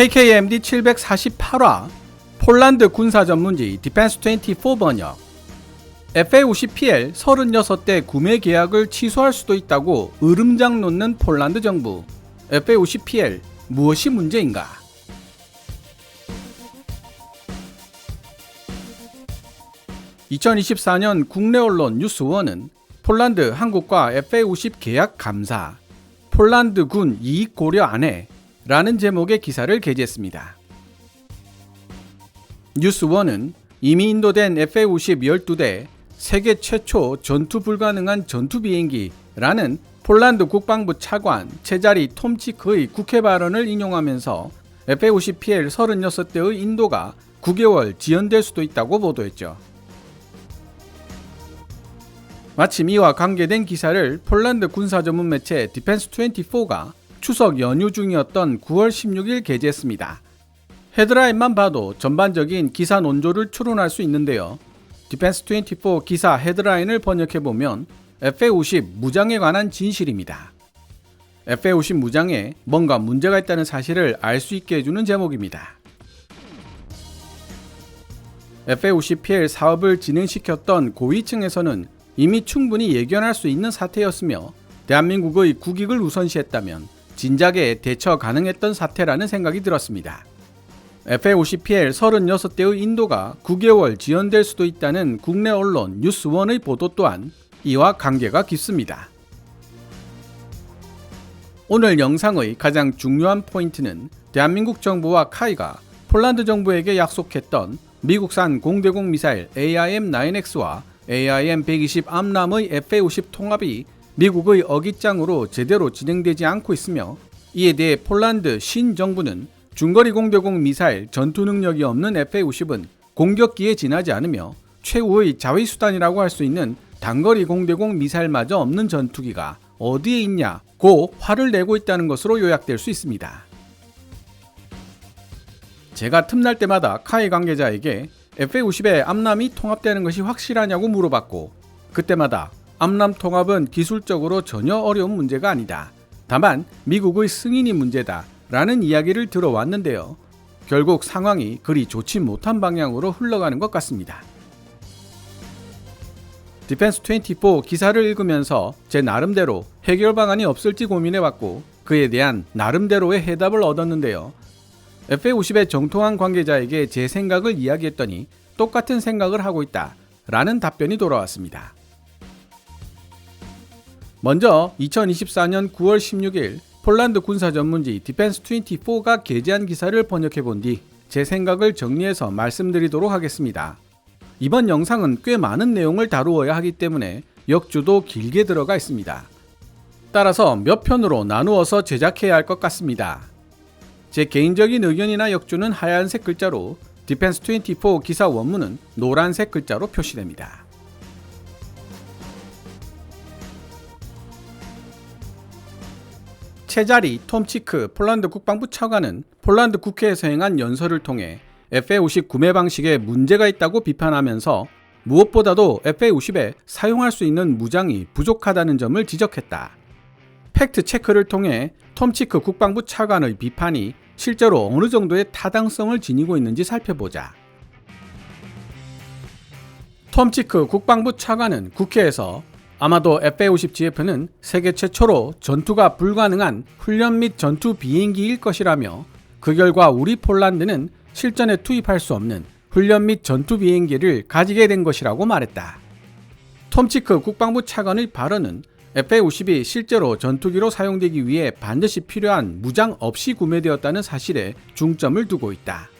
KKMD 748화 폴란드 군사 전문지 디펜스24 번역. FA-50PL 36대 구매 계약을 취소할 수도 있다고 으름장 놓는 폴란드 정부. FA-50PL 무엇이 문제인가? (2024년) 국내 언론 뉴스원은 폴란드 한국과 FA-50 계약 감사, 폴란드 군 이익 고려 안해 라는 제목의 기사를 게재했습니다. 뉴스원은 이미 인도된 FA-50 12대 세계 최초 전투 불가능한 전투 비행기라는 폴란드 국방부 차관 체자리 톰치크의 국회 발언을 인용하면서 FA-50PL 36대의 인도가 9개월 지연될 수도 있다고 보도했죠. 마침 이와 관계된 기사를 폴란드 군사 전문 매체 디펜스24가 추석 연휴 중이었던 9월 16일 게재했습니다. 헤드라인만 봐도 전반적인 기사 논조를 추론할 수 있는데요. 디펜스24 기사 헤드라인을 번역해보면 FA-50 무장에 관한 진실입니다. FA-50 무장에 뭔가 문제가 있다는 사실을 알 수 있게 해주는 제목입니다. FA-50PL 사업을 진행시켰던 고위층에서는 이미 충분히 예견할 수 있는 사태였으며 대한민국의 국익을 우선시했다면 진작에 대처 가능했던 사태라는 생각이 들었습니다. FA-50PL 36대의 인도가 9개월 지연될 수도 있다는 국내 언론 뉴스원의 보도 또한 이와 관계가 깊습니다. 오늘 영상의 가장 중요한 포인트는 대한민국 정부와 카이가 폴란드 정부에게 약속했던 미국산 공대공 미사일 AIM-9X와 AIM-120 암람의 FA-50 통합이 미국의 어깃장으로 제대로 진행되지 않고 있으며, 이에 대해 폴란드 신정부는 중거리 공대공 미사일 전투 능력이 없는 FA-50은 공격기에 지나지 않으며 최후의 자위수단이라고 할 수 있는 단거리 공대공 미사일마저 없는 전투기가 어디에 있냐고 화를 내고 있다는 것으로 요약될 수 있습니다. 제가 틈날 때마다 카이 관계자에게 FA-50에 암람이 통합되는 것이 확실하냐고 물어봤고, 그때마다 암람 통합은 기술적으로 전혀 어려운 문제가 아니다. 다만 미국의 승인이 문제다 라는 이야기를 들어왔는데요. 결국 상황이 그리 좋지 못한 방향으로 흘러가는 것 같습니다. 디펜스24 기사를 읽으면서 제 나름대로 해결 방안이 없을지 고민해봤고, 그에 대한 나름대로의 해답을 얻었는데요. FA-50의 정통한 관계자에게 제 생각을 이야기했더니 똑같은 생각을 하고 있다 라는 답변이 돌아왔습니다. 먼저 2024년 9월 16일 폴란드 군사 전문지 디펜스24가 게재한 기사를 번역해본 뒤 제 생각을 정리해서 말씀드리도록 하겠습니다. 이번 영상은 꽤 많은 내용을 다루어야 하기 때문에 역주도 길게 들어가 있습니다. 따라서 몇 편으로 나누어서 제작해야 할 것 같습니다. 제 개인적인 의견이나 역주는 하얀색 글자로, 디펜스24 기사 원문은 노란색 글자로 표시됩니다. 체자리 톰치크 폴란드 국방부 차관은 폴란드 국회에서 행한 연설을 통해 FA-50 구매 방식에 문제가 있다고 비판하면서 무엇보다도 FA-50에 사용할 수 있는 무장이 부족하다는 점을 지적했다. 팩트 체크를 통해 톰치크 국방부 차관의 비판이 실제로 어느 정도의 타당성을 지니고 있는지 살펴보자. 톰치크 국방부 차관은 국회에서 아마도 FA-50GF는 세계 최초로 전투가 불가능한 훈련 및 전투 비행기일 것이라며, 그 결과 우리 폴란드는 실전에 투입할 수 없는 훈련 및 전투 비행기를 가지게 된 것이라고 말했다. 톰치크 국방부 차관의 발언은 FA-50이 실제로 전투기로 사용되기 위해 반드시 필요한 무장 없이 구매되었다는 사실에 중점을 두고 있다.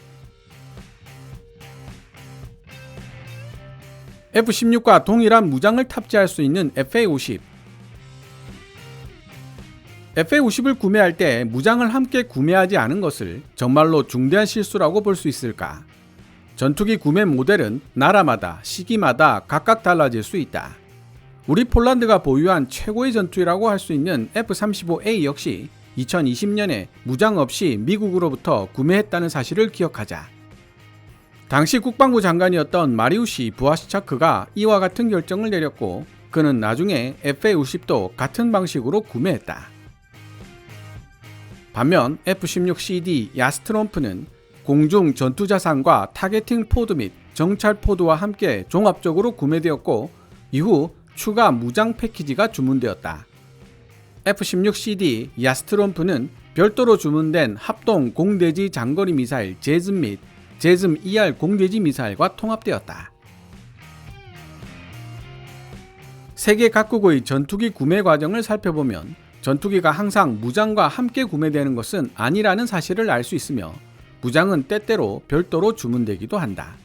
F-16과 동일한 무장을 탑재할 수 있는 FA-50. FA-50을 구매할 때 무장을 함께 구매하지 않은 것을 정말로 중대한 실수라고 볼 수 있을까? 전투기 구매 모델은 나라마다 시기마다 각각 달라질 수 있다. 우리 폴란드가 보유한 최고의 전투기라고 할 수 있는 F-35A 역시 2020년에 무장 없이 미국으로부터 구매했다는 사실을 기억하자. 당시 국방부 장관이었던 마리우시 부하시차크가 이와 같은 결정을 내렸고, 그는 나중에 FA-50도 같은 방식으로 구매했다. 반면 F-16CD 야스트롬프는 공중 전투자산과 타겟팅 포드 및 정찰 포드와 함께 종합적으로 구매되었고 이후 추가 무장 패키지가 주문되었다. F-16CD 야스트롬프는 별도로 주문된 합동 공대지 장거리 미사일 제즘 및 제즘 ER 공대지 미사일과 통합되었다. 세계 각국의 전투기 구매 과정을 살펴보면 전투기가 항상 무장과 함께 구매되는 것은 아니라는 사실을 알 수 있으며 무장은 때때로 별도로 주문되기도 한다.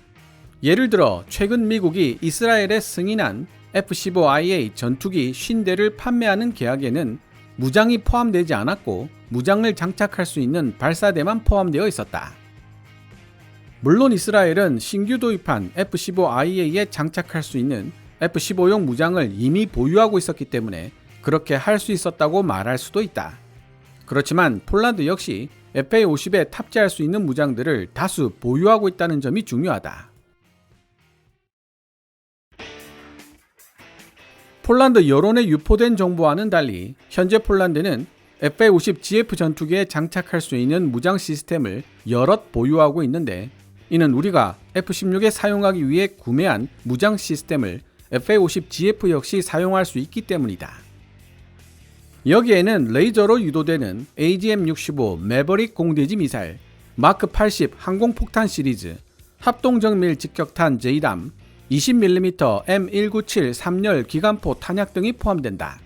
예를 들어 최근 미국이 이스라엘에 승인한 F-15IA 전투기 50대를 판매하는 계약에는 무장이 포함되지 않았고 무장을 장착할 수 있는 발사대만 포함되어 있었다. 물론 이스라엘은 신규 도입한 F-15IA에 장착할 수 있는 F-15용 무장을 이미 보유하고 있었기 때문에 그렇게 할 수 있었다고 말할 수도 있다. 그렇지만 폴란드 역시 FA-50에 탑재할 수 있는 무장들을 다수 보유하고 있다는 점이 중요하다. 폴란드 여론에 유포된 정보와는 달리 현재 폴란드는 FA-50GF 전투기에 장착할 수 있는 무장 시스템을 여럿 보유하고 있는데 이는 우리가 F-16에 사용하기 위해 구매한 무장 시스템을 FA-50GF 역시 사용할 수 있기 때문이다. 여기에는 레이저로 유도되는 AGM-65 매버릭 공대지 미사일, 마크 80 항공폭탄 시리즈, 합동정밀 직격탄 JDAM, 20mm M197 3열 기관포 탄약 등이 포함된다.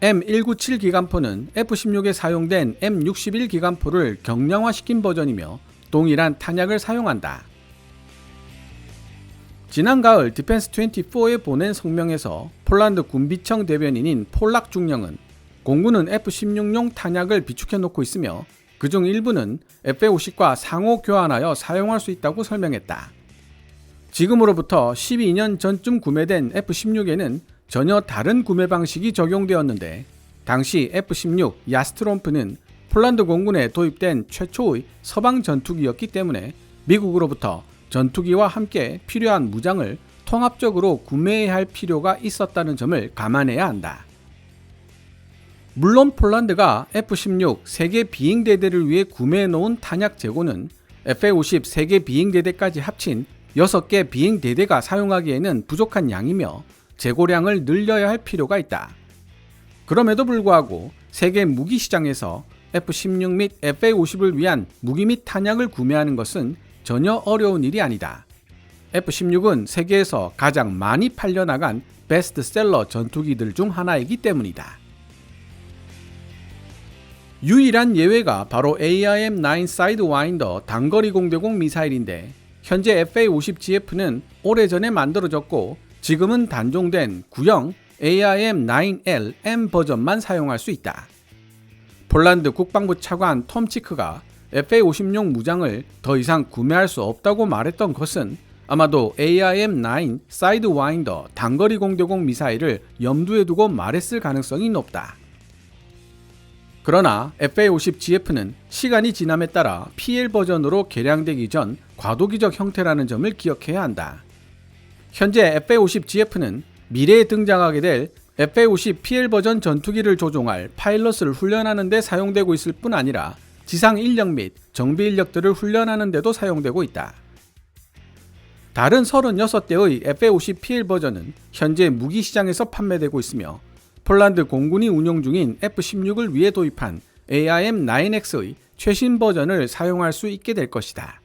M197 기관포는 F-16에 사용된 M61 기관포를 경량화시킨 버전이며 동일한 탄약을 사용한다. 지난 가을 디펜스24에 보낸 성명에서 폴란드 군비청 대변인인 폴락 중령은 공군은 F-16용 탄약을 비축해 놓고 있으며 그중 일부는 FA-50과 상호 교환하여 사용할 수 있다고 설명했다. 지금으로부터 12년 전쯤 구매된 F-16에는 전혀 다른 구매 방식이 적용되었는데 당시 F-16 야스트롬프는 폴란드 공군에 도입된 최초의 서방 전투기였기 때문에 미국으로부터 전투기와 함께 필요한 무장을 통합적으로 구매해야 할 필요가 있었다는 점을 감안해야 한다. 물론 폴란드가 F-16 3개 비행대대를 위해 구매해 놓은 탄약 재고는 FA-50 3개 비행대대까지 합친 6개 비행대대가 사용하기에는 부족한 양이며 재고량을 늘려야 할 필요가 있다. 그럼에도 불구하고 세계 무기 시장에서 F-16 및 FA-50을 위한 무기 및 탄약을 구매하는 것은 전혀 어려운 일이 아니다. F-16은 세계에서 가장 많이 팔려나간 베스트셀러 전투기들 중 하나이기 때문이다. 유일한 예외가 바로 AIM-9 사이드와인더 단거리 공대공 미사일인데 현재 FA-50GF는 오래전에 만들어졌고 지금은 단종된 구형 AIM-9L-M 버전만 사용할 수 있다. 폴란드 국방부 차관 톰 치크가 FA-50용 무장을 더 이상 구매할 수 없다고 말했던 것은 아마도 AIM-9 사이드와인더 단거리 공대공 미사일을 염두에 두고 말했을 가능성이 높다. 그러나 FA-50GF는 시간이 지남에 따라 PL 버전으로 개량되기 전 과도기적 형태라는 점을 기억해야 한다. 현재 FA-50GF는 미래에 등장하게 될 FA-50 PL 버전 전투기를 조종할 파일럿을 훈련하는 데 사용되고 있을 뿐 아니라 지상 인력 및 정비 인력들을 훈련하는 데도 사용되고 있다. 다른 36대의 FA-50 PL 버전은 현재 무기 시장에서 판매되고 있으며 폴란드 공군이 운용 중인 F-16을 위해 도입한 AIM-9X의 최신 버전을 사용할 수 있게 될 것이다.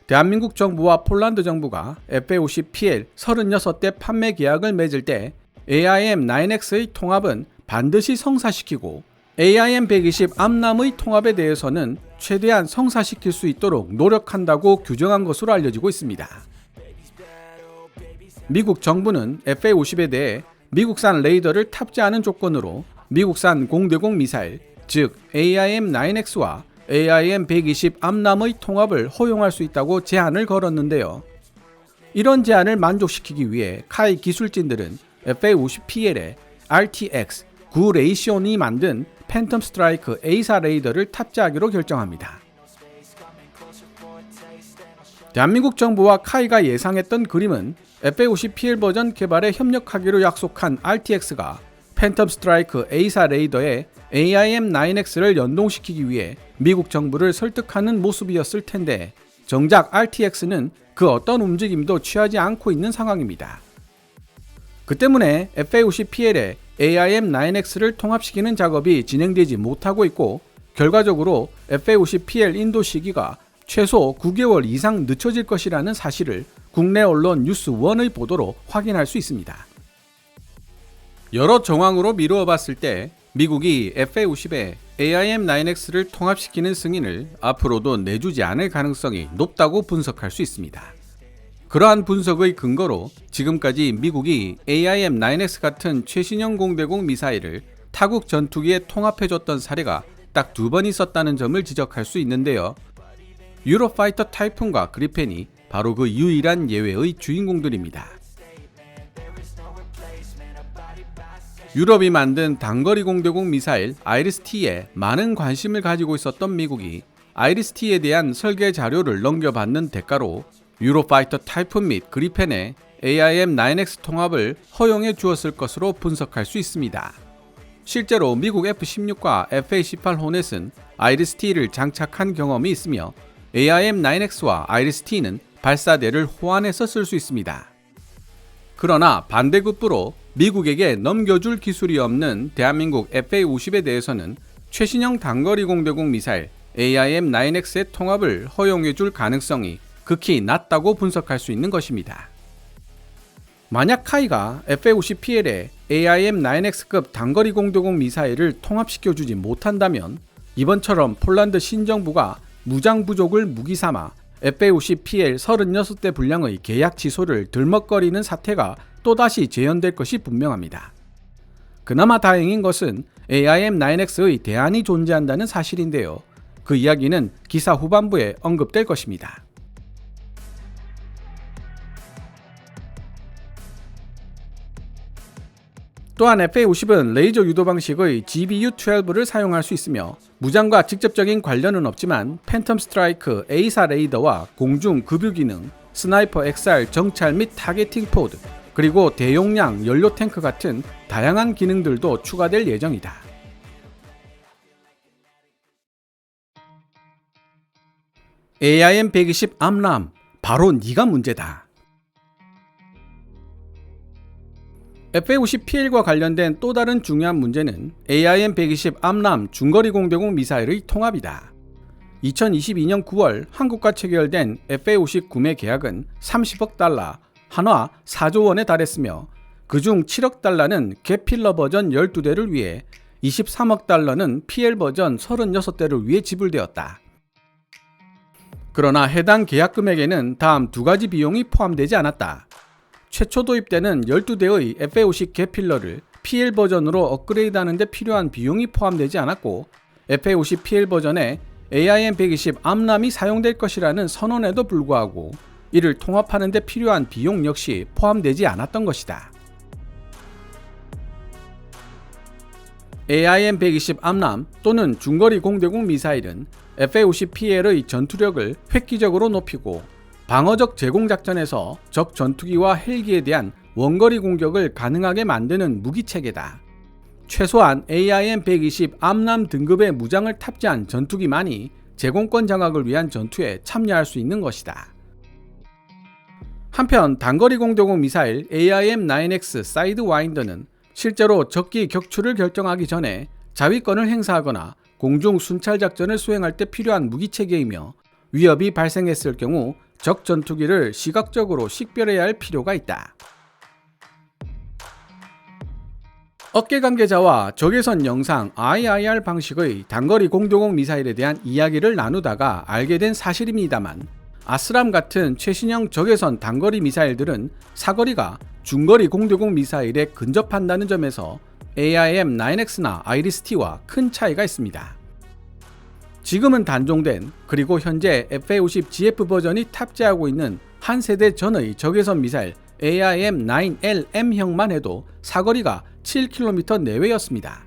대한민국 정부와 폴란드 정부가 FA-50PL 36대 판매 계약을 맺을 때 AIM-9X의 통합은 반드시 성사시키고 AIM-120 암람의 통합에 대해서는 최대한 성사시킬 수 있도록 노력한다고 규정한 것으로 알려지고 있습니다. 미국 정부는 FA-50에 대해 미국산 레이더를 탑재하는 조건으로 미국산 공대공 미사일, 즉 AIM-9X와 AIM-120 암람의 통합을 허용할 수 있다고 제한을 걸었는데요. 이런 제한을 만족시키기 위해 카이 기술진들은 FA-50PL에 RTX 9 레이시온이 만든 팬텀 스트라이크 A사 레이더를 탑재하기로 결정합니다. 대한민국 정부와 카이가 예상했던 그림은 FA-50PL 버전 개발에 협력하기로 약속한 RTX가 팬텀 스트라이크 A사 레이더에 AIM-9X를 연동시키기 위해 미국 정부를 설득하는 모습이었을 텐데 정작 RTX는 그 어떤 움직임도 취하지 않고 있는 상황입니다. 그 때문에 FA-50PL에 AIM-9X를 통합시키는 작업이 진행되지 못하고 있고 결과적으로 FA-50PL 인도 시기가 최소 9개월 이상 늦춰질 것이라는 사실을 국내 언론 뉴스원의 보도로 확인할 수 있습니다. 여러 정황으로 미루어 봤을 때 미국이 FA-50에 AIM-9X를 통합시키는 승인을 앞으로도 내주지 않을 가능성이 높다고 분석할 수 있습니다. 그러한 분석의 근거로 지금까지 미국이 AIM-9X 같은 최신형 공대공 미사일을 타국 전투기에 통합해줬던 사례가 딱 2번 있었다는 점을 지적할 수 있는데요. 유로파이터 타이푼과 그리펜이 바로 그 유일한 예외의 주인공들입니다. 유럽이 만든 단거리 공대공 미사일 아이리스-T에 많은 관심을 가지고 있었던 미국이 아이리스-T에 대한 설계 자료를 넘겨받는 대가로 유로파이터 타이푼 및 그리펜의 AIM-9X 통합을 허용해 주었을 것으로 분석할 수 있습니다. 실제로 미국 F-16과 FA-18 호넷은 아이리스-T를 장착한 경험이 있으며 AIM-9X와 아이리스-T는 발사대를 호환해서 쓸 수 있습니다. 그러나 반대급부로 미국에게 넘겨줄 기술이 없는 대한민국 FA-50에 대해서는 최신형 단거리 공대공 미사일 AIM-9X의 통합을 허용해줄 가능성이 극히 낮다고 분석할 수 있는 것입니다. 만약 카이가 FA-50PL에 AIM-9X급 단거리 공대공 미사일을 통합시켜주지 못한다면 이번처럼 폴란드 신정부가 무장 부족을 무기 삼아 FA-50PL 36대 분량의 계약 취소를 들먹거리는 사태가 또다시 재현될 것이 분명합니다. 그나마 다행인 것은 AIM-9X의 대안이 존재한다는 사실인데요. 그 이야기는 기사 후반부에 언급될 것입니다. 또한 FA-50은 레이저 유도 방식의 GBU-12를 사용할 수 있으며 무장과 직접적인 관련은 없지만 팬텀 스트라이크 A사 레이더와 공중 급유 기능, 스나이퍼 XR 정찰 및 타겟팅 포드, 그리고 대용량 연료 탱크 같은 다양한 기능들도 추가될 예정이다. AIM-120 암람, 바로 네가 문제다. FA-50PL과 관련된 또 다른 중요한 문제는 AIM-120 암람 중거리 공대공 미사일의 통합이다. 2022년 9월 한국과 체결된 FA-50 구매 계약은 30억 달러, 한화 4조 원에 달했으며 그중 7억 달러는 갭필러 버전 12대를 위해 23억 달러는 PL 버전 36대를 위해 지불되었다. 그러나 해당 계약 금액에는 다음 두 가지 비용이 포함되지 않았다. 최초 도입되는 12대의 FA-50 갭필러를 PL 버전으로 업그레이드하는 데 필요한 비용이 포함되지 않았고 FA-50 PL 버전에 AIM-120 암람이 사용될 것이라는 선언에도 불구하고 이를 통합하는 데 필요한 비용 역시 포함되지 않았던 것이다. AIM-120 암람 또는 중거리 공대공 미사일은 FA-50PL의 전투력을 획기적으로 높이고 방어적 제공작전에서 적 전투기와 헬기에 대한 원거리 공격을 가능하게 만드는 무기체계다. 최소한 AIM-120 암람 등급의 무장을 탑재한 전투기만이 제공권 장악을 위한 전투에 참여할 수 있는 것이다. 한편 단거리 공대공 미사일 AIM-9X 사이드와인더는 실제로 적기 격추를 결정하기 전에 자위권을 행사하거나 공중 순찰 작전을 수행할 때 필요한 무기체계이며 위협이 발생했을 경우 적 전투기를 시각적으로 식별해야 할 필요가 있다. 업계 관계자와 적외선 영상 IIR 방식의 단거리 공대공 미사일에 대한 이야기를 나누다가 알게 된 사실입니다만 아스람 같은 최신형 적외선 단거리 미사일들은 사거리가 중거리 공대공 미사일에 근접한다는 점에서 AIM-9X나 아이리스-T와 큰 차이가 있습니다. 지금은 단종된 그리고 현재 FA-50 GF 버전이 탑재하고 있는 한 세대 전의 적외선 미사일 AIM-9LM형만 해도 사거리가 7km 내외였습니다.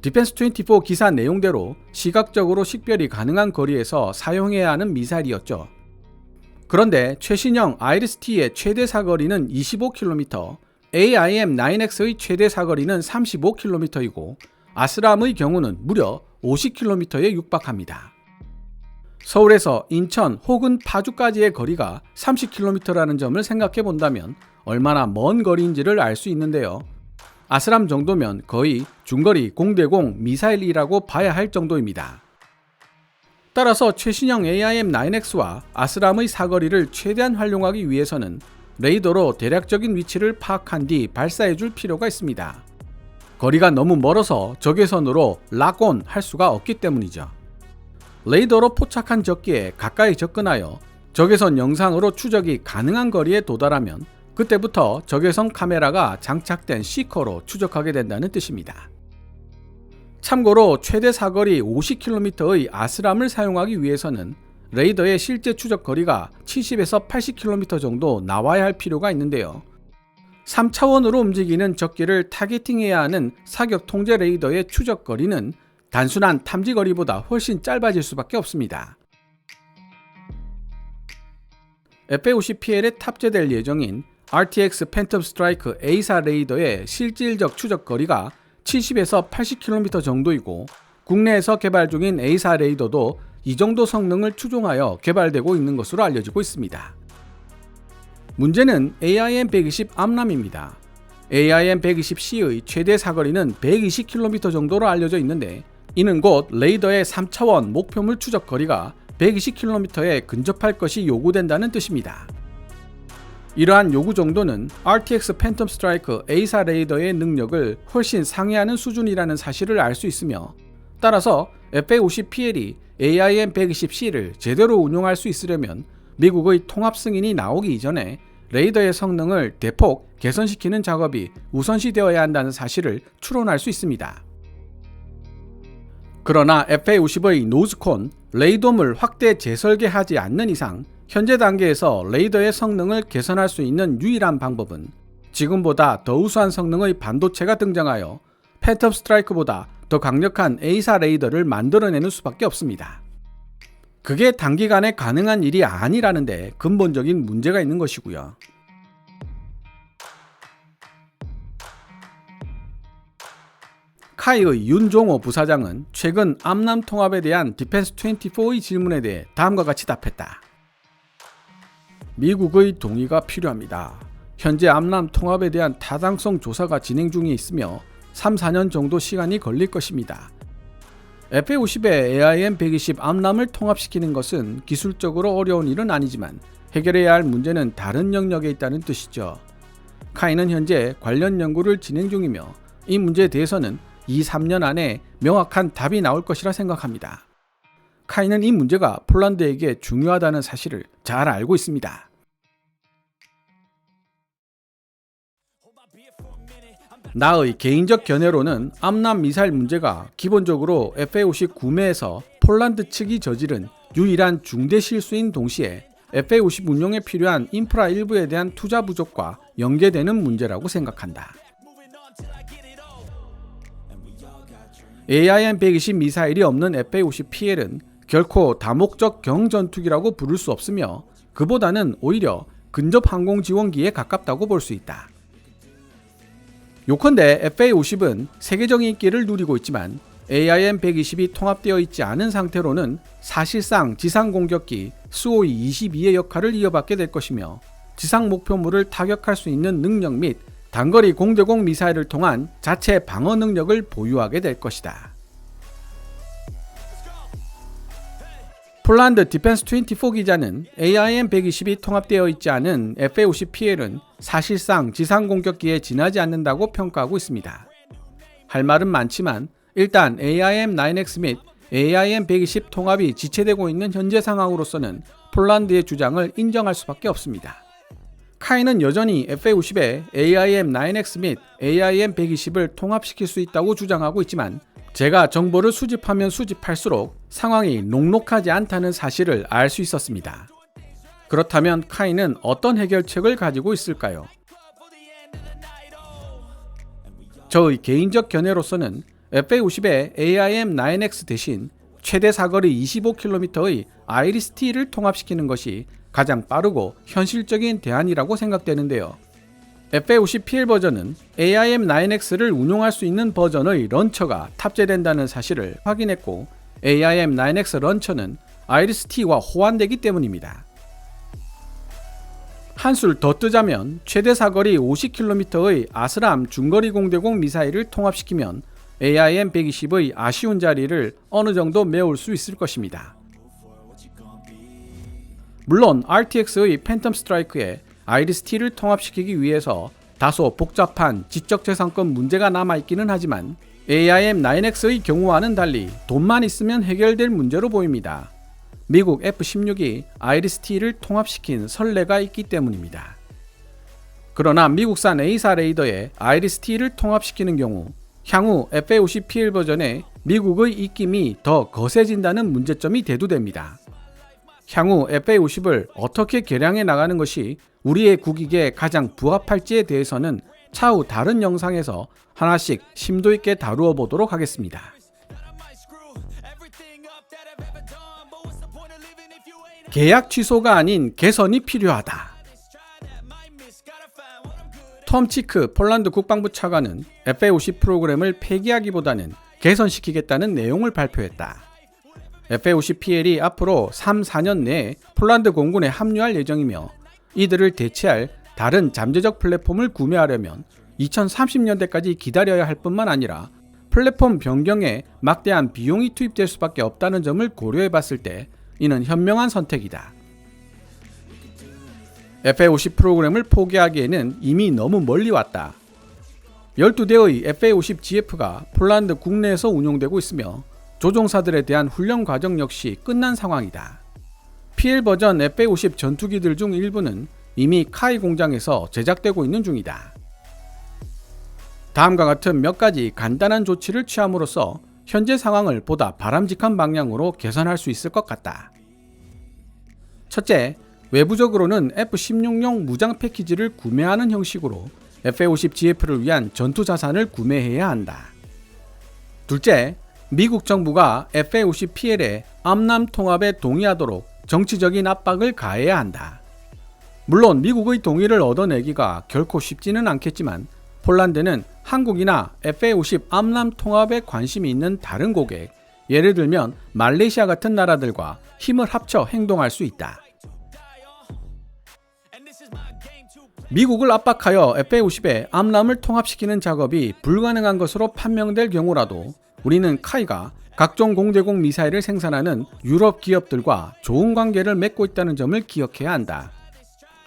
디펜스24 기사 내용대로 시각적으로 식별이 가능한 거리에서 사용해야 하는 미사일이었죠. 그런데 최신형 아이리스-T의 최대 사거리는 25km, AIM-9X의 최대 사거리는 35km이고 아스람의 경우는 무려 50km에 육박합니다. 서울에서 인천 혹은 파주까지의 거리가 30km라는 점을 생각해 본다면 얼마나 먼 거리인지를 알 수 있는데요. 아스람 정도면 거의 중거리 공대공 미사일이라고 봐야 할 정도입니다. 따라서 최신형 AIM-9X와 아스람의 사거리를 최대한 활용하기 위해서는 레이더로 대략적인 위치를 파악한 뒤 발사해 줄 필요가 있습니다. 거리가 너무 멀어서 적외선으로 락온 할 수가 없기 때문이죠. 레이더로 포착한 적기에 가까이 접근하여 적외선 영상으로 추적이 가능한 거리에 도달하면 그때부터 적외선 카메라가 장착된 시커로 추적하게 된다는 뜻입니다. 참고로 최대 사거리 50km의 아스람을 사용하기 위해서는 레이더의 실제 추적 거리가 70에서 80km 정도 나와야 할 필요가 있는데요. 3차원으로 움직이는 적기를 타겟팅해야 하는 사격 통제 레이더의 추적 거리는 단순한 탐지 거리보다 훨씬 짧아질 수밖에 없습니다. FA-50PL에 탑재될 예정인 RTX 팬텀 스트라이크 A사 레이더의 실질적 추적 거리가 70에서 80km 정도이고 국내에서 개발 중인 A사 레이더도 이 정도 성능을 추종하여 개발되고 있는 것으로 알려지고 있습니다. 문제는 AIM-120 암람입니다. AIM-120C의 최대 사거리는 120km 정도로 알려져 있는데 이는 곧 레이더의 3차원 목표물 추적 거리가 120km에 근접할 것이 요구된다는 뜻입니다. 이러한 요구 정도는 RTX 팬텀 스트라이크 A사 레이더의 능력을 훨씬 상회하는 수준이라는 사실을 알 수 있으며 따라서 FA-50PL이 AIM-120C를 제대로 운용할 수 있으려면 미국의 통합 승인이 나오기 이전에 레이더의 성능을 대폭 개선시키는 작업이 우선시되어야 한다는 사실을 추론할 수 있습니다. 그러나 FA-50의 노즈콘, 레이돔을 확대 재설계하지 않는 이상 현재 단계에서 레이더의 성능을 개선할 수 있는 유일한 방법은 지금보다 더 우수한 성능의 반도체가 등장하여 팬텀 스트라이크보다 더 강력한 A사 레이더를 만들어내는 수밖에 없습니다. 그게 단기간에 가능한 일이 아니라는 데 근본적인 문제가 있는 것이고요. 카이의 윤종호 부사장은 최근 암남 통합에 대한 디펜스24의 질문에 대해 다음과 같이 답했다. 미국의 동의가 필요합니다. 현재 암남 통합에 대한 타당성 조사가 진행 중에 있으며 3-4년 정도 시간이 걸릴 것입니다. FA-50에 AIM-120 암람을 통합시키는 것은 기술적으로 어려운 일은 아니지만 해결해야 할 문제는 다른 영역에 있다는 뜻이죠. 카이는 현재 관련 연구를 진행 중이며 이 문제에 대해서는 2-3년 안에 명확한 답이 나올 것이라 생각합니다. 카이는 이 문제가 폴란드에게 중요하다는 사실을 잘 알고 있습니다. 나의 개인적 견해로는 암람 미사일 문제가 기본적으로 FA-50 구매에서 폴란드 측이 저지른 유일한 중대 실수인 동시에 FA-50 운용에 필요한 인프라 일부에 대한 투자 부족과 연계되는 문제라고 생각한다. AIM-120 미사일이 없는 FA-50PL은 결코 다목적 경전투기라고 부를 수 없으며 그보다는 오히려 근접 항공지원기에 가깝다고 볼 수 있다. 요컨대 FA-50은 세계적인 인기를 누리고 있지만 AIM-120이 통합되어 있지 않은 상태로는 사실상 지상공격기 수호이-22의 역할을 이어받게 될 것이며 지상 목표물을 타격할 수 있는 능력 및 단거리 공대공 미사일을 통한 자체 방어 능력을 보유하게 될 것이다. 폴란드 디펜스24 기자는 AIM-120이 통합되어 있지 않은 FA-50PL은 사실상 지상 공격기에 지나지 않는다고 평가하고 있습니다. 할 말은 많지만 일단 AIM-9X 및 AIM-120 통합이 지체되고 있는 현재 상황으로서는 폴란드의 주장을 인정할 수밖에 없습니다. 카이는 여전히 FA-50에 AIM-9X 및 AIM-120을 통합시킬 수 있다고 주장하고 있지만 제가 정보를 수집하면 수집할수록 상황이 녹록하지 않다는 사실을 알 수 있었습니다. 그렇다면 카이는 어떤 해결책을 가지고 있을까요? 저의 개인적 견해로서는 FA-50에 AIM-9X 대신 최대 사거리 25km의 아이리스-T를 통합시키는 것이 가장 빠르고 현실적인 대안이라고 생각되는데요. FA50PL 버전은 AIM-9X를 운용할 수 있는 버전의 런처가 탑재된다는 사실을 확인했고, AIM-9X 런처는 아이리스-T와 호환되기 때문입니다. 한술 더 뜨자면 최대 사거리 50km의 아스람 중거리 공대공 미사일을 통합시키면 AIM-120의 아쉬운 자리를 어느 정도 메울 수 있을 것입니다. 물론 RTX의 팬텀 스트라이크에 아이리스-T를 통합시키기 위해서 다소 복잡한 지적재산권 문제가 남아있기는 하지만 AIM-9X의 경우와는 달리 돈만 있으면 해결될 문제로 보입니다. 미국 F-16이 아이리스-T를 통합시킨 선례가 있기 때문입니다. 그러나 미국산 A사 레이더에 아이리스-T를 통합시키는 경우 향후 FA50PL 버전에 미국의 입김이 더 거세진다는 문제점이 대두됩니다. 향후 FA50을 어떻게 개량해 나가는 것이 우리의 국익에 가장 부합할지에 대해서는 차후 다른 영상에서 하나씩 심도 있게 다루어 보도록 하겠습니다. 계약 취소가 아닌 개선이 필요하다. 톰 치크 폴란드 국방부 차관은 FA50 프로그램을 폐기하기보다는 개선시키겠다는 내용을 발표했다. FA50PL이 앞으로 3-4년 내에 폴란드 공군에 합류할 예정이며 이들을 대체할 다른 잠재적 플랫폼을 구매하려면 2030년대까지 기다려야 할 뿐만 아니라 플랫폼 변경에 막대한 비용이 투입될 수밖에 없다는 점을 고려해 봤을 때 이는 현명한 선택이다. FA50 프로그램을 포기하기에는 이미 너무 멀리 왔다. 12대의 FA50GF가 폴란드 국내에서 운용되고 있으며 조종사들에 대한 훈련 과정 역시 끝난 상황이다. PL 버전 FA50 전투기들 중 일부는 이미 카이 공장에서 제작되고 있는 중이다. 다음과 같은 몇 가지 간단한 조치를 취함으로써 현재 상황을 보다 바람직한 방향으로 개선할 수 있을 것 같다. 첫째, 외부적으로는 F-16용 무장 패키지를 구매하는 형식으로 FA50GF를 위한 전투 자산을 구매해야 한다. 둘째, 미국 정부가 FA50PL의 암남 통합에 동의하도록 정치적인 압박을 가해야 한다. 물론 미국의 동의를 얻어내기가 결코 쉽지는 않겠지만 폴란드는 한국이나 FA50 암남 통합에 관심이 있는 다른 고객, 예를 들면 말레이시아 같은 나라들과 힘을 합쳐 행동할 수 있다. 미국을 압박하여 FA50에 암람을 통합시키는 작업이 불가능한 것으로 판명될 경우라도 우리는 카이가 각종 공대공 미사일을 생산하는 유럽 기업들과 좋은 관계를 맺고 있다는 점을 기억해야 한다.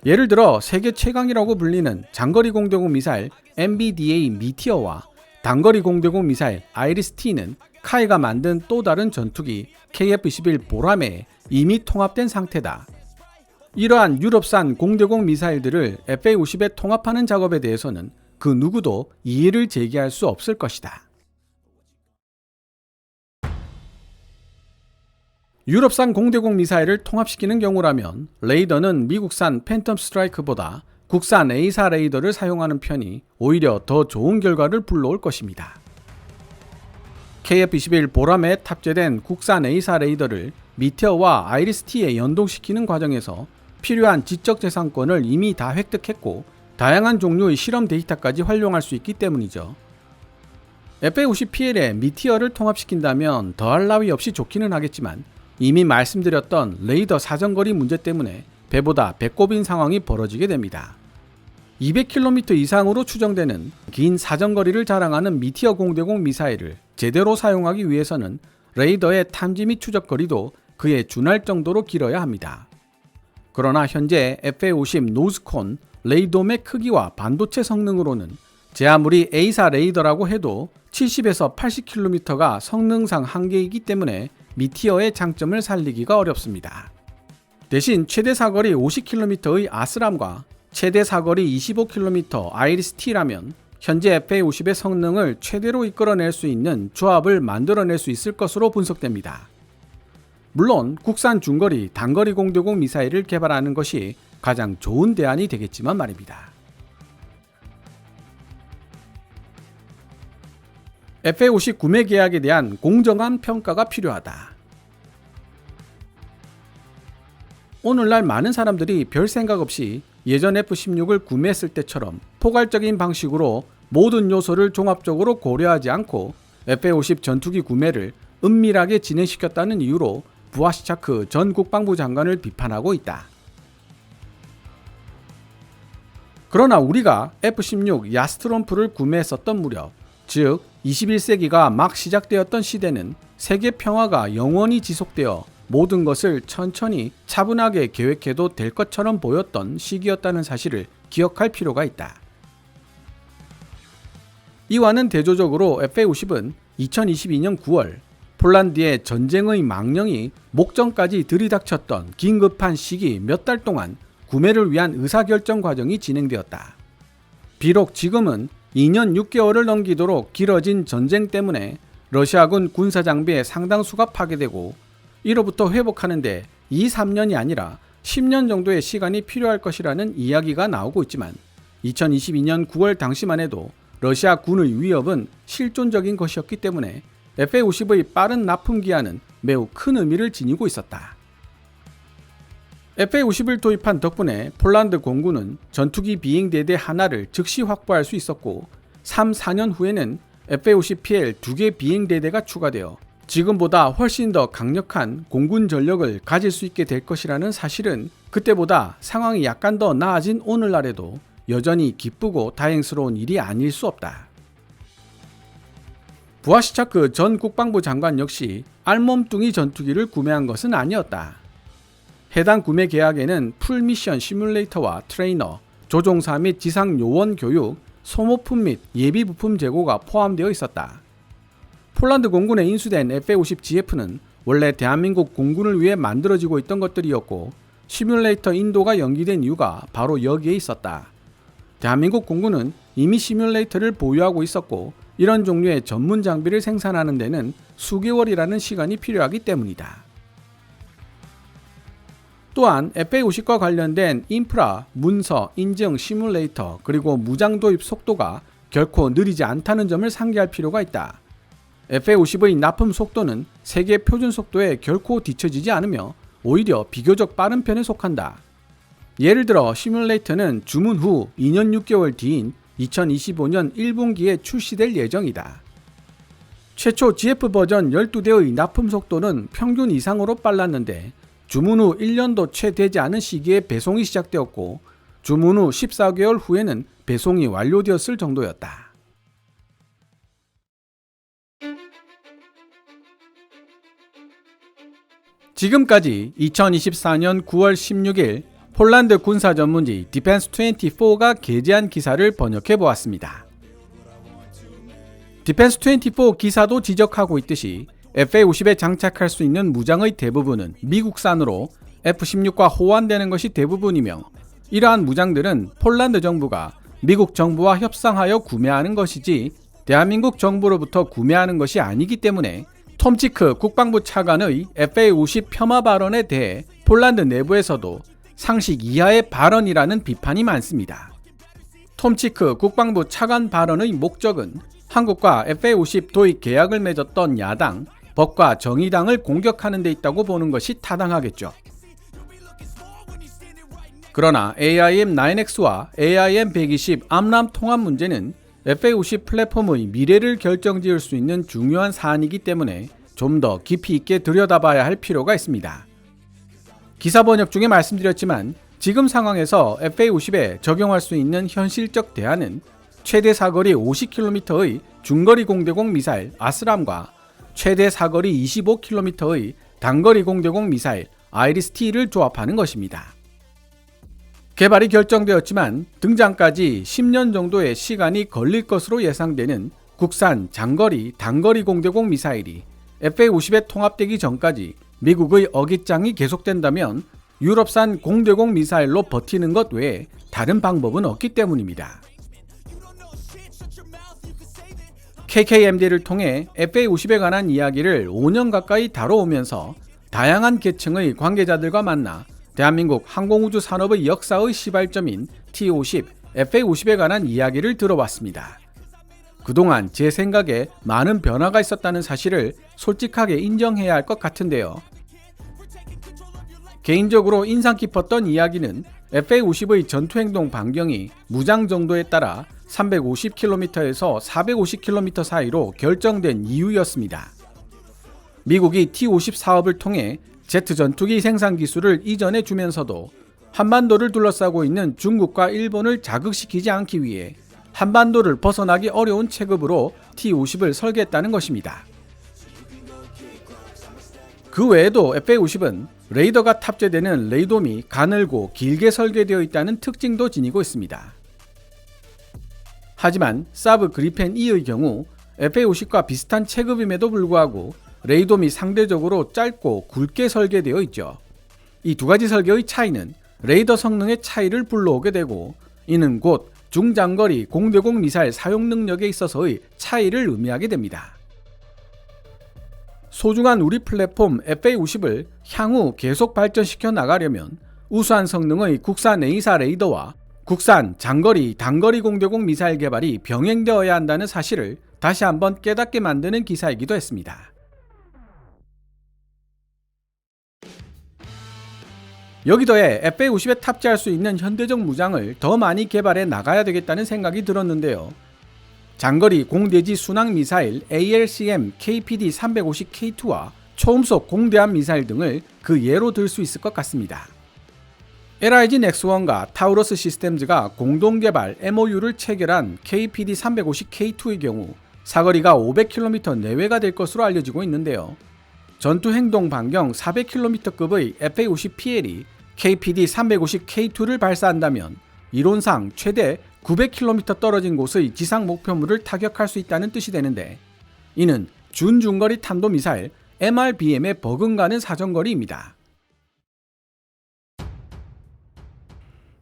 예를 들어 세계 최강이라고 불리는 장거리 공대공 미사일 MBDA 미티어와 단거리 공대공 미사일 아이리스-T는 카이가 만든 또 다른 전투기 KF-21 보람에 이미 통합된 상태다. 이러한 유럽산 공대공 미사일들을 FA50에 통합하는 작업에 대해서는 그 누구도 이의를 제기할 수 없을 것이다. 유럽산 공대공 미사일을 통합시키는 경우라면 레이더는 미국산 팬텀 스트라이크보다 국산 A사 레이더를 사용하는 편이 오히려 더 좋은 결과를 불러올 것입니다. KF-21 보람에 탑재된 국산 A사 레이더를 미티어와 아이리스-T에 연동시키는 과정에서 필요한 지적재산권을 이미 다 획득했고 다양한 종류의 실험 데이터까지 활용할 수 있기 때문이죠. FA50PL에 미티어를 통합시킨다면 더할 나위 없이 좋기는 하겠지만 이미 말씀드렸던 레이더 사정거리 문제 때문에 배보다 배꼽인 상황이 벌어지게 됩니다. 200km 이상으로 추정되는 긴 사정거리를 자랑하는 미티어 공대공 미사일을 제대로 사용하기 위해서는 레이더의 탐지 및 추적거리도 그에 준할 정도로 길어야 합니다. 그러나 현재 FA50 노즈콘 레이돔의 크기와 반도체 성능으로는 제 아무리 A사 레이더라고 해도 70에서 80km가 성능상 한계이기 때문에 미티어의 장점을 살리기가 어렵습니다. 대신 최대 사거리 50km의 아스람과 최대 사거리 25km 아이리스-T라면 현재 FA50의 성능을 최대로 이끌어낼 수 있는 조합을 만들어낼 수 있을 것으로 분석됩니다. 물론 국산 중거리, 단거리 공대공 미사일을 개발하는 것이 가장 좋은 대안이 되겠지만 말입니다. FA50 구매 계약에 대한 공정한 평가가 필요하다. 오늘날 많은 사람들이 별 생각 없이 예전 F-16을 구매했을 때처럼 포괄적인 방식으로 모든 요소를 종합적으로 고려하지 않고 F-50 전투기 구매를 은밀하게 진행시켰다는 이유로 부하시차크 전 국방부 장관을 비판하고 있다. 그러나 우리가 F-16 야스트롬프를 구매했었던 무렵, 즉 21세기가 막 시작되었던 시대는 세계 평화가 영원히 지속되어 모든 것을 천천히 차분하게 계획해도 될 것처럼 보였던 시기였다는 사실을 기억할 필요가 있다. 이와는 대조적으로 FA-50은 2022년 9월 폴란드의 전쟁의 망령이 목전까지 들이닥쳤던 긴급한 시기 몇 달 동안 구매를 위한 의사결정 과정이 진행되었다. 비록 지금은 2년 6개월을 넘기도록 길어진 전쟁 때문에 러시아군 군사장비의 상당수가 파괴되고 이로부터 회복하는데 2-3년이 아니라 10년 정도의 시간이 필요할 것이라는 이야기가 나오고 있지만 2022년 9월 당시만 해도 러시아 군의 위협은 실존적인 것이었기 때문에 FA-50의 빠른 납품 기한은 매우 큰 의미를 지니고 있었다. FA-50을 도입한 덕분에 폴란드 공군은 전투기 비행대대 하나를 즉시 확보할 수 있었고 3-4년 후에는 FA-50PL 2개 비행대대가 추가되어 지금보다 훨씬 더 강력한 공군 전력을 가질 수 있게 될 것이라는 사실은 그때보다 상황이 약간 더 나아진 오늘날에도 여전히 기쁘고 다행스러운 일이 아닐 수 없다. 부하시차크 전 국방부 장관 역시 알몸뚱이 전투기를 구매한 것은 아니었다. 해당 구매 계약에는 풀미션 시뮬레이터와 트레이너, 조종사 및 지상 요원 교육, 소모품 및 예비 부품 재고가 포함되어 있었다. 폴란드 공군에 인수된 FA-50GF는 원래 대한민국 공군을 위해 만들어지고 있던 것들이었고 시뮬레이터 인도가 연기된 이유가 바로 여기에 있었다. 대한민국 공군은 이미 시뮬레이터를 보유하고 있었고 이런 종류의 전문 장비를 생산하는 데는 수개월이라는 시간이 필요하기 때문이다. 또한 FA-50과 관련된 인프라, 문서, 인증, 시뮬레이터 그리고 무장 도입 속도가 결코 느리지 않다는 점을 상기할 필요가 있다. FA-50의 납품 속도는 세계 표준 속도에 결코 뒤처지지 않으며 오히려 비교적 빠른 편에 속한다. 예를 들어 시뮬레이터는 주문 후 2년 6개월 뒤인 2025년 1분기에 출시될 예정이다. 최초 GF 버전 12대의 납품 속도는 평균 이상으로 빨랐는데 주문 후 1년도 채 되지 않은 시기에 배송이 시작되었고 주문 후 14개월 후에는 배송이 완료되었을 정도였다. 지금까지 2024년 9월 16일 폴란드 군사 전문지 디펜스24가 게재한 기사를 번역해 보았습니다. 디펜스24 기사도 지적하고 있듯이 FA-50에 장착할 수 있는 무장의 대부분은 미국산으로 F-16과 호환되는 것이 대부분이며 이러한 무장들은 폴란드 정부가 미국 정부와 협상하여 구매하는 것이지 대한민국 정부로부터 구매하는 것이 아니기 때문에 톰치크 국방부 차관의 FA-50 폄하 발언에 대해 폴란드 내부에서도 상식 이하의 발언이라는 비판이 많습니다. 톰치크 국방부 차관 발언의 목적은 한국과 FA-50 도입 계약을 맺었던 야당, 법과 정의당을 공격하는 데 있다고 보는 것이 타당하겠죠. 그러나 AIM-9X와 AIM-120 암람 통합 문제는 FA-50 플랫폼의 미래를 결정지을 수 있는 중요한 사안이기 때문에 좀 더 깊이 있게 들여다봐야 할 필요가 있습니다. 기사 번역 중에 말씀드렸지만 지금 상황에서 FA-50에 적용할 수 있는 현실적 대안은 최대 사거리 50km의 중거리 공대공 미사일 아스람과 최대 사거리 25km의 단거리 공대공 미사일 아이리스-T를 조합하는 것입니다. 개발이 결정되었지만 등장까지 10년 정도의 시간이 걸릴 것으로 예상되는 국산 장거리, 단거리 공대공 미사일이 FA-50에 통합되기 전까지 미국의 어깃장이 계속된다면 유럽산 공대공 미사일로 버티는 것 외에 다른 방법은 없기 때문입니다. KKMD를 통해 FA-50에 관한 이야기를 5년 가까이 다뤄오면서 다양한 계층의 관계자들과 만나 대한민국 항공우주 산업의 역사의 시발점인 T-50, FA-50에 관한 이야기를 들어봤습니다. 그동안 제 생각에 많은 변화가 있었다는 사실을 솔직하게 인정해야 할 것 같은데요. 개인적으로 인상 깊었던 이야기는 FA-50의 전투행동 반경이 무장 정도에 따라 350km에서 450km 사이로 결정된 이유였습니다. 미국이 T-50 사업을 통해 제트 전투기 생산 기술을 이전해 주면서도 한반도를 둘러싸고 있는 중국과 일본을 자극시키지 않기 위해 한반도를 벗어나기 어려운 체급으로 T-50을 설계했다는 것입니다. 그 외에도 FA-50은 레이더가 탑재되는 레이돔이 가늘고 길게 설계되어 있다는 특징도 지니고 있습니다. 하지만 사브 그리펜 E의 경우 FA-50과 비슷한 체급임에도 불구하고 레이돔이 상대적으로 짧고 굵게 설계되어 있죠. 이 두 가지 설계의 차이는 레이더 성능의 차이를 불러오게 되고, 이는 곧 중장거리 공대공 미사일 사용 능력에 있어서의 차이를 의미하게 됩니다. 소중한 우리 플랫폼 FA-50을 향후 계속 발전시켜 나가려면 우수한 성능의 국산 A사 레이더와 국산 장거리, 단거리 공대공 미사일 개발이 병행되어야 한다는 사실을 다시 한번 깨닫게 만드는 기사이기도 했습니다. 여기더해 FA-50에 탑재할 수 있는 현대적 무장을 더 많이 개발해 나가야 되겠다는 생각이 들었는데요. 장거리 공대지 순항 미사일 ALCM KPD-350K2와 초음속 공대함 미사일 등을 그 예로 들 수 있을 것 같습니다. LIG 넥스원과 타우러스 시스템즈가 공동 개발 MOU를 체결한 KPD-350K2의 경우 사거리가 500km 내외가 될 것으로 알려지고 있는데요. 전투 행동 반경 400km급의 FA-50PL이 KPD-350K2를 발사한다면 이론상 최대 900km 떨어진 곳의 지상 목표물을 타격할 수 있다는 뜻이 되는데, 이는 준중거리 탄도미사일 MRBM에 버금가는 사정거리입니다.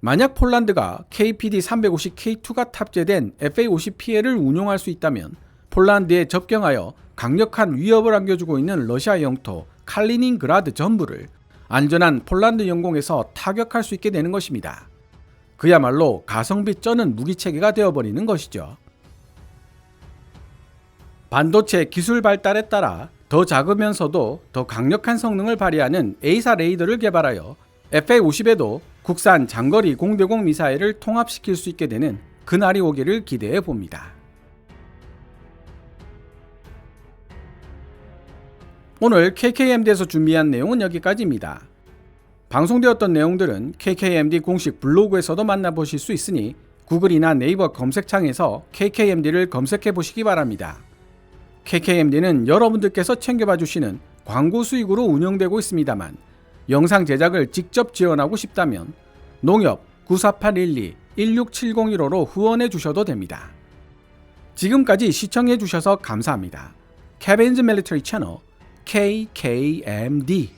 만약 폴란드가 KPD-350K2가 탑재된 FA-50PL을 운용할 수 있다면 폴란드에 접경하여 강력한 위협을 안겨주고 있는 러시아 영토 칼리닝그라드 전부를 안전한 폴란드 영공에서 타격할 수 있게 되는 것입니다. 그야말로 가성비 쩌는 무기체계가 되어버리는 것이죠. 반도체 기술 발달에 따라 더 작으면서도 더 강력한 성능을 발휘하는 A사 레이더를 개발하여 FA-50에도 국산 장거리 공대공 미사일을 통합시킬 수 있게 되는 그날이 오기를 기대해 봅니다. 오늘 KKMD에서 준비한 내용은 여기까지입니다. 방송되었던 내용들은 KKMD 공식 블로그에서도 만나보실 수 있으니 구글이나 네이버 검색창에서 KKMD를 검색해 보시기 바랍니다. KKMD는 여러분들께서 챙겨봐 주시는 광고 수익으로 운영되고 있습니다만, 영상 제작을 직접 지원하고 싶다면 농협 94812-16701호로 후원해 주셔도 됩니다. 지금까지 시청해 주셔서 감사합니다. Kevin's Military Channel KKMD